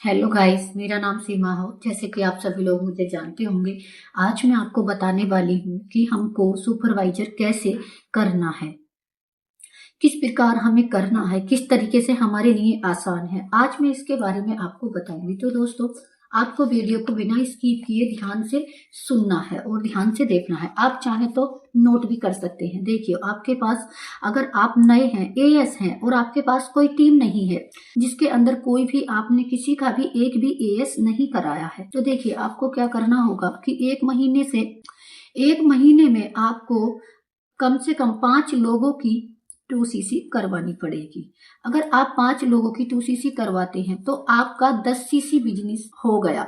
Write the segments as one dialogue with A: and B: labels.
A: Hello guys, मेरा नाम सीमा हो। जैसे कि आप सभी लोग मुझे जानते होंगे। आज मैं आपको बताने वाली हूँ कि हमको सुपरवाइजर कैसे करना है, किस प्रकार हमें करना है, किस तरीके से हमारे लिए आसान है। आज मैं इसके बारे में आपको बताऊंगी। तो दोस्तों, आपको वीडियो को बिना स्किप किए ध्यान से सुनना है और ध्यान से देखना है। आप चाहें तो नोट भी कर सकते हैं। देखिए, आपके पास अगर आप नए हैं, एएस हैं और आपके पास कोई टीम नहीं है जिसके अंदर कोई भी आपने किसी का भी एक भी एएस नहीं कराया है, तो देखिए आपको क्या करना होगा कि एक महीने में आपको कम से कम 5 लोगों की 2cc करवानी पड़ेगी। अगर आप 5 लोगों की 2cc करवाते हैं तो आपका 10cc बिजनेस हो गया।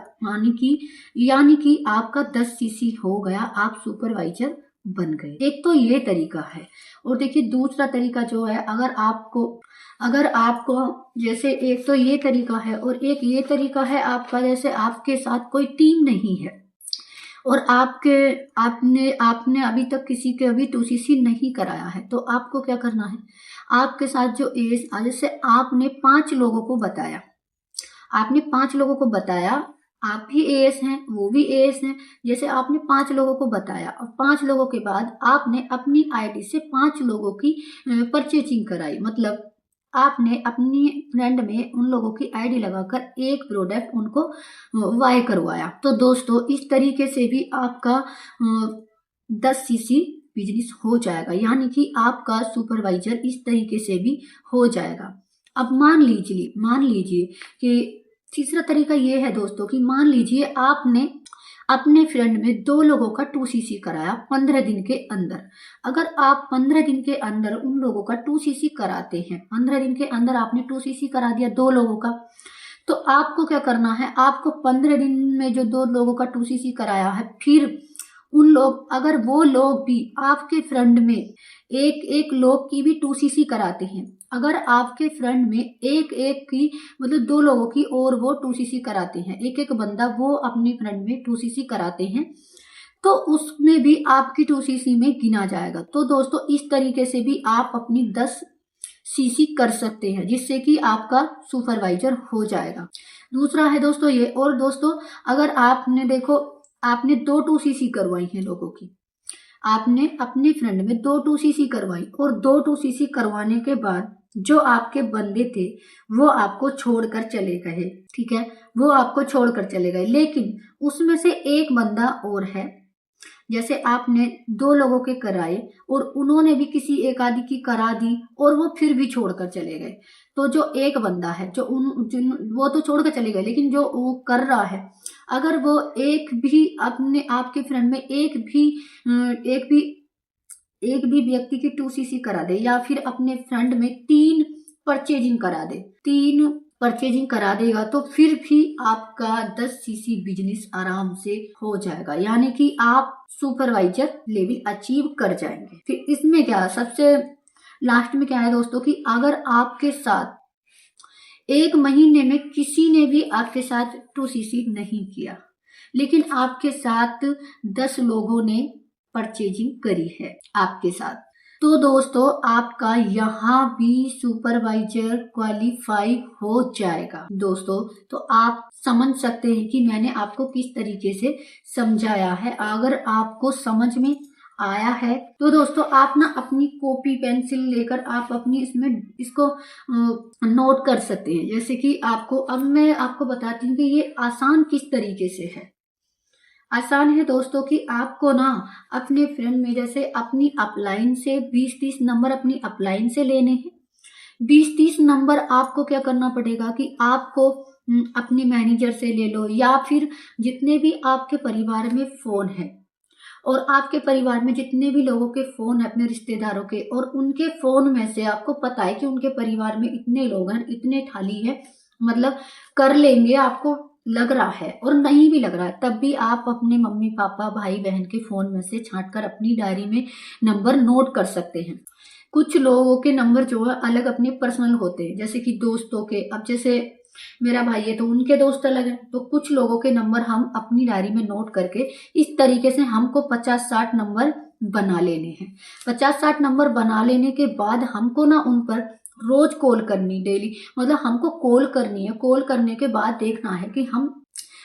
A: यानी कि आपका 10cc हो गया, आप सुपरवाइजर बन गए। एक तो ये तरीका है। और देखिए, दूसरा तरीका जो है, अगर आपको जैसे, एक तो ये तरीका है और एक ये तरीका है आपका, जैसे आपके साथ कोई टीम नहीं है और आपने आपने अभी तक किसी के अभी 2cc नहीं कराया है, तो आपको क्या करना है। आपके साथ जो एज, जैसे आपने 5 लोगों को बताया, आप भी एएस हैं, वो भी एएस हैं। जैसे आपने 5 लोगों को बताया और 5 लोगों के बाद आपने अपनी आईडी से 5 लोगों की परचेजिंग कराई। मतलब आपने अपनी फ्रेंड में उन लोगों की आईडी लगाकर एक प्रोडक्ट उनको बाय करवाया। तो दोस्तों, इस तरीके से भी आपका 10cc बिजनेस हो जाएगा। यानी कि आपका सुपरवाइजर इस तरीके से भी हो जाएगा। अब मान लीजिए कि तीसरा तरीका ये है दोस्तों कि मान लीजिए आपने अपने फ्रेंड में 2 लोगों का 2cc कराया 15 दिन के अंदर। अगर आप 15 दिन के अंदर उन लोगों का 2cc कराते हैं, 15 दिन के अंदर आपने 2cc करा दिया 2 लोगों का, तो आपको क्या करना है। आपको 15 दिन में जो 2 लोगों का 2cc कराया है, फिर अगर वो लोग भी आपके फ्रेंड में एक एक लोग की भी 2cc कराते हैं, अगर आपके फ्रेंड में एक एक की, मतलब 2 लोगों की और वो 2cc कराते हैं, एक एक बंदा वो अपनी फ्रेंड में 2cc कराते हैं, तो उसमें भी आपकी 2cc में गिना जाएगा। तो दोस्तों, इस तरीके से भी आप अपनी 10cc कर सकते हैं, जिससे कि आपका सुपरवाइजर हो जाएगा। दूसरा है दोस्तों ये। और दोस्तों, अगर आपने 2cc करवाई है लोगों की, आपने अपने फ्रेंड में 2cc करवाई और 2cc करवाने के बाद जो आपके बंदे थे वो आपको छोड़कर चले गए, ठीक है, वो आपको छोड़कर चले गए, लेकिन उसमें से एक बंदा और है। जैसे आपने 2 लोगों के कराए और उन्होंने भी किसी एक आदि की करा दी और वो फिर भी छोड़कर चले गए, तो जो एक बंदा है, वो तो छोड़कर चले गए, लेकिन जो वो कर रहा है, अगर वो आपके फ्रेंड में एक भी व्यक्ति की 2cc करा दे, या फिर अपने फ्रेंड में 3 परचेजिंग करा देगा, तो फिर भी आपका 10cc बिजनेस आराम से हो जाएगा। यानी कि आप सुपरवाइजर लेवल अचीव कर जाएंगे। फिर इसमें क्या, सबसे लास्ट में क्या है दोस्तों कि अगर आपके साथ एक महीने में किसी ने भी आपके साथ 2cc नहीं किया, लेकिन आपके साथ 10 लोगों ने परचेजिंग करी है आपके साथ, तो दोस्तों आपका यहाँ भी सुपरवाइजर क्वालिफाई हो जाएगा। दोस्तों, तो आप समझ सकते हैं कि मैंने आपको किस तरीके से समझाया है। अगर आपको समझ में आया है तो दोस्तों, आप ना अपनी कॉपी पेंसिल लेकर आप अपनी इसको नोट कर सकते हैं। जैसे कि अब मैं आपको बताती हूँ कि ये आसान किस तरीके से है। आसान है दोस्तों कि आपको ना अपने फ्रेंड में, जैसे अपनी अपलाइन से 20-30 नंबर अपनी अपलाइन से लेने हैं। 20-30 नंबर आपको क्या करना पड़ेगा कि आपको अपने मैनेजर से ले लो, या फिर जितने भी आपके परिवार में फोन है, और आपके परिवार में जितने भी लोगों के फोन है अपने रिश्तेदारों के, और उनके फोन में से आपको पता है कि उनके परिवार में इतने लोग हैं, इतने थाली है, मतलब कर लेंगे, आपको लग रहा है और नहीं भी लग रहा है, तब भी आप अपने मम्मी पापा भाई बहन के फोन में से छांट कर अपनी डायरी में नंबर नोट कर सकते हैं। कुछ लोगों के नंबर जो है अलग अपने पर्सनल होते हैं, जैसे कि दोस्तों के। अब जैसे मेरा भाई है तो उनके दोस्त अलग है, तो कुछ लोगों के नंबर हम अपनी डायरी में नोट करके इस तरीके से हमको 50-60 नंबर बना लेने हैं। 50-60 नंबर बना लेने के बाद हमको ना उन पर रोज कॉल करनी, डेली मतलब हमको कॉल करनी है। कॉल करने के बाद देखना है कि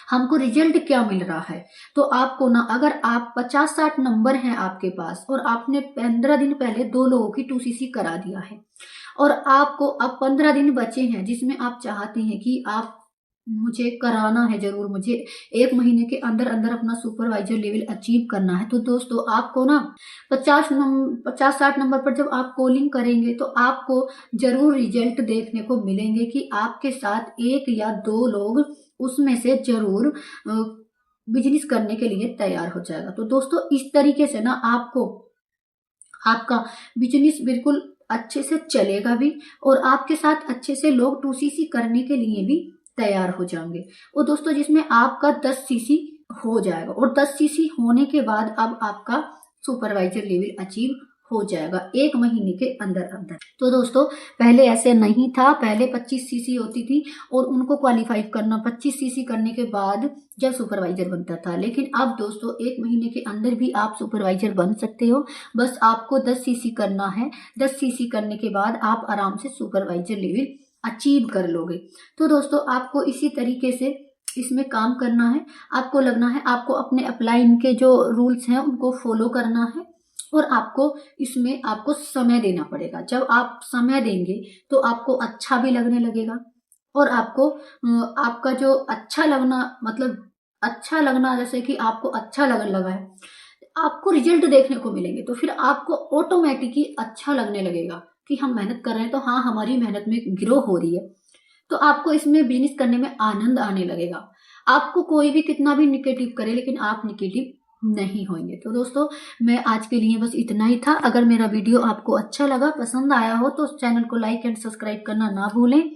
A: हमको रिजल्ट क्या मिल रहा है। तो आपको ना, अगर आप 50-60 नंबर हैं आपके पास और आपने 15 दिन पहले 2 लोगों की 2cc करा दिया है और आपको अब 15 दिन बचे हैं जिसमें आप चाहते हैं कि आप मुझे कराना है जरूर, मुझे 1 महीने के अंदर अंदर अपना सुपरवाइजर लेवल अचीव करना है, तो दोस्तों आपको ना 50-60 नंबर पर जब आप कॉलिंग करेंगे तो आपको जरूर रिजल्ट देखने को मिलेंगे कि आपके साथ 1 या 2 लोग उसमें से जरूर बिजनेस करने के लिए तैयार हो जाएगा। तो दोस्तों इस तरीके से ना आपको आपका बिजनेस बिल्कुल अच्छे से चलेगा भी और आपके साथ अच्छे से लोग 2cc करने के लिए भी तैयार हो जाएंगे। और दोस्तों जिसमें आपका 10cc हो जाएगा और 10cc होने के बाद अब आपका सुपरवाइजर लेवल अचीव हो जाएगा 1 महीने के अंदर अंदर। तो दोस्तों पहले ऐसे नहीं था, पहले 25cc होती थी और उनको क्वालिफाई करना 25cc करने के बाद जब सुपरवाइजर बनता था। लेकिन अब दोस्तों 1 महीने के अंदर भी आप सुपरवाइजर बन सकते हो, बस आपको 10cc करना है। 10cc करने के बाद आप आराम से सुपरवाइजर लेवल अचीव कर लोगे। तो दोस्तों आपको इसी तरीके से इसमें काम करना है, आपको लगना है, आपको अपने अपलाइन के जो रूल्स हैं उनको फॉलो करना है और आपको इसमें आपको समय देना पड़ेगा। जब आप समय देंगे तो आपको अच्छा भी लगने लगेगा और आपको आपका जो अच्छा लगना, मतलब अच्छा लगना, जैसे कि आपको अच्छा लगने लगा है, आपको रिजल्ट देखने को मिलेंगे तो फिर आपको ऑटोमेटिकली अच्छा लगने लगेगा कि हम मेहनत कर रहे हैं तो हाँ हमारी मेहनत में ग्रो हो रही है। तो आपको इसमें बिजनेस करने में आनंद आने लगेगा। आपको कोई भी कितना भी निगेटिव करे लेकिन आप निगेटिव नहीं होंगे। तो दोस्तों मैं आज के लिए बस इतना ही था। अगर मेरा वीडियो आपको अच्छा लगा, पसंद आया हो तो चैनल को लाइक एंड सब्सक्राइब करना ना भूलें।